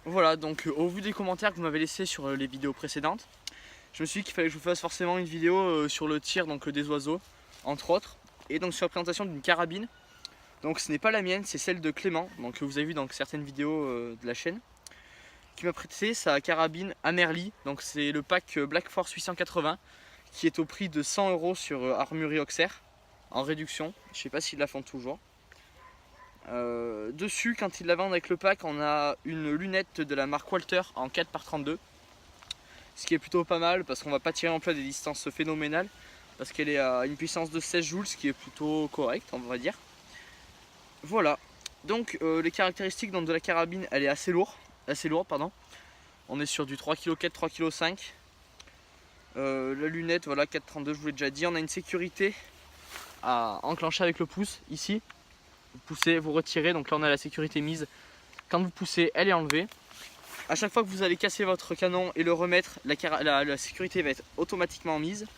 Voilà, donc au vu des commentaires que vous m'avez laissés sur les vidéos précédentes, je me suis dit qu'il fallait que je vous fasse forcément une vidéo sur le tir donc, des oiseaux, entre autres, et donc sur la présentation d'une carabine. Donc ce n'est pas la mienne, c'est celle de Clément, donc, que vous avez vu dans certaines vidéos de la chaîne, qui m'a prêté sa carabine Amerly. Donc c'est le pack Black Force 880 qui est au prix de 100 € sur Armurerie Auxerre, en réduction. Je ne sais pas s'ils la font toujours. Dessus, quand ils la vendent avec le pack, on a une lunette de la marque Walter en 4x32, ce qui est plutôt pas mal parce qu'on va pas tirer en plein des distances phénoménales, parce qu'elle est à une puissance de 16 joules, ce qui est plutôt correct, on va dire. Voilà, donc les caractéristiques de la carabine, elle est assez lourde, pardon. On est sur du 3,4 kg, 3,5 kg. La lunette, voilà, 4,32, je vous l'ai déjà dit. On a une sécurité à enclencher avec le pouce, ici. Vous poussez, vous retirez, donc là on a la sécurité mise. Quand vous poussez, elle est enlevée. À chaque fois que vous allez casser votre canon et le remettre, la sécurité va être automatiquement mise.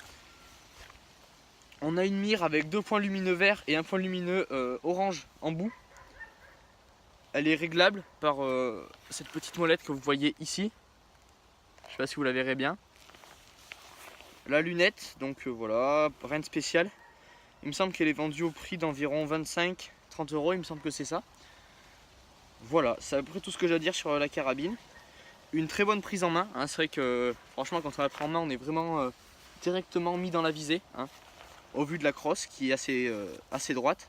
On a une mire avec 2 points lumineux verts et un point lumineux orange en bout. Elle est réglable par cette petite molette que vous voyez ici. Je ne sais pas si vous la verrez bien. La lunette, donc voilà, rien de spécial. Il me semble qu'elle est vendue au prix d'environ 25-30 €, il me semble que c'est ça. Voilà, c'est à peu près tout ce que j'ai à dire sur la carabine. Une très bonne prise en main, hein. C'est vrai que franchement quand on la prend en main on est vraiment directement mis dans la visée, hein, au vu de la crosse qui est assez droite.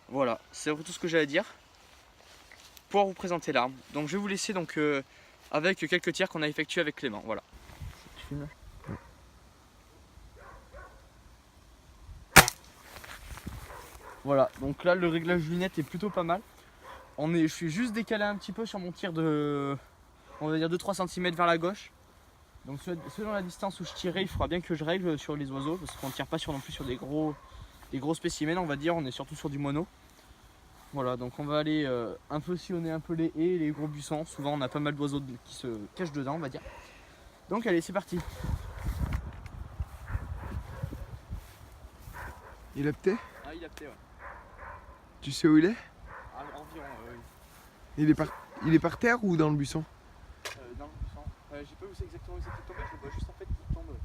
Voilà, c'est à peu près tout ce que j'ai à dire pour vous présenter l'arme. Donc je vais vous laisser donc avec quelques tirs qu'on a effectués avec Clément. Voilà. Tu filmes ? Voilà, donc là le réglage lunette est plutôt pas mal. Je suis juste décalé un petit peu sur mon tir de, on va dire 2-3 cm vers la gauche. Donc selon la distance où je tirerai, il faudra bien que je règle sur les oiseaux, parce qu'on ne tire pas non plus sur des gros spécimens, on va dire, on est surtout sur du mono. Voilà, donc on va aller un peu sillonner un peu les haies, les gros buissons. Souvent on a pas mal d'oiseaux qui se cachent dedans, on va dire. Donc allez, c'est parti. Il a peut-être ? Ah, il a peut-être, ouais. Tu sais où il est ? Environ, oui. Il est par terre ou dans le buisson ? Dans le buisson. Je sais pas où c'est exactement où c'est qu'il tombait, je le vois juste en fait qu'il tombe,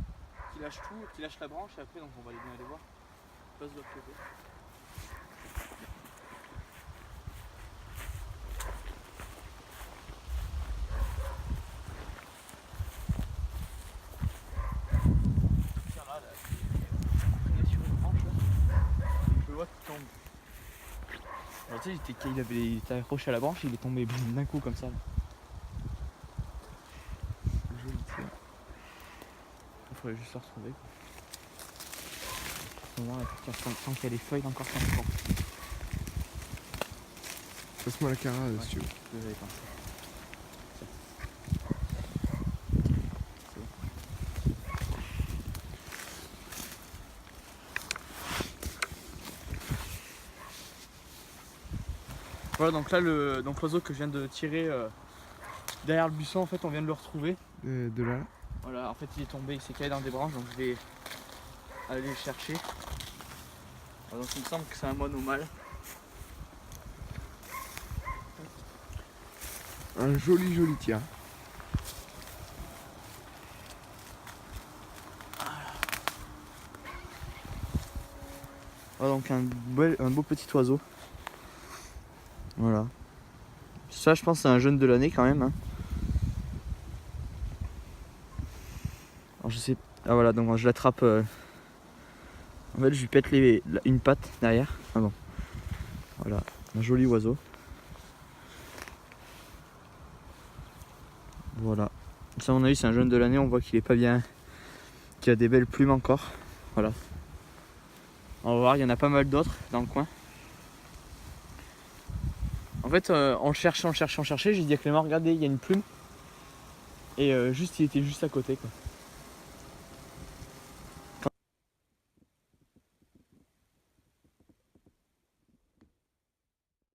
qu'il lâche tout, qu'il lâche la branche et après donc on va bien aller voir. Je passe de l'autre côté. Tiens là, il est sur une branche là. Et je le vois qu'il tombe. Alors tu sais, il était accroché à la branche, il est tombé d'un coup comme ça. Là. Joli tir. Il faudrait juste le retrouver. Quoi. Au moment là, tant qu'il y a les feuilles, encore 5 ans. Passe-moi la cara si tu veux. Vous avez pensé. Voilà, donc là l'oiseau que je viens de tirer derrière le buisson, en fait on vient de le retrouver. De là. Voilà, en fait il est tombé, il s'est calé dans des branches, donc je vais aller le chercher. Alors, donc il me semble que c'est un mono mâle. Un joli tir. Voilà, donc un beau petit oiseau. Voilà. Ça je pense c'est un jeune de l'année quand même. Hein. Alors je sais. Ah voilà, donc je l'attrape. En fait je lui pète une patte derrière. Ah bon. Voilà, un joli oiseau. Voilà. Ça à mon avis c'est un jeune de l'année, on voit qu'il est pas bien. Qu'il a des belles plumes encore. Voilà. On va voir, il y en a pas mal d'autres dans le coin. En fait, on le cherchait, j'ai dit à Clément, regardez, il y a une plume. Et il était juste à côté, quoi.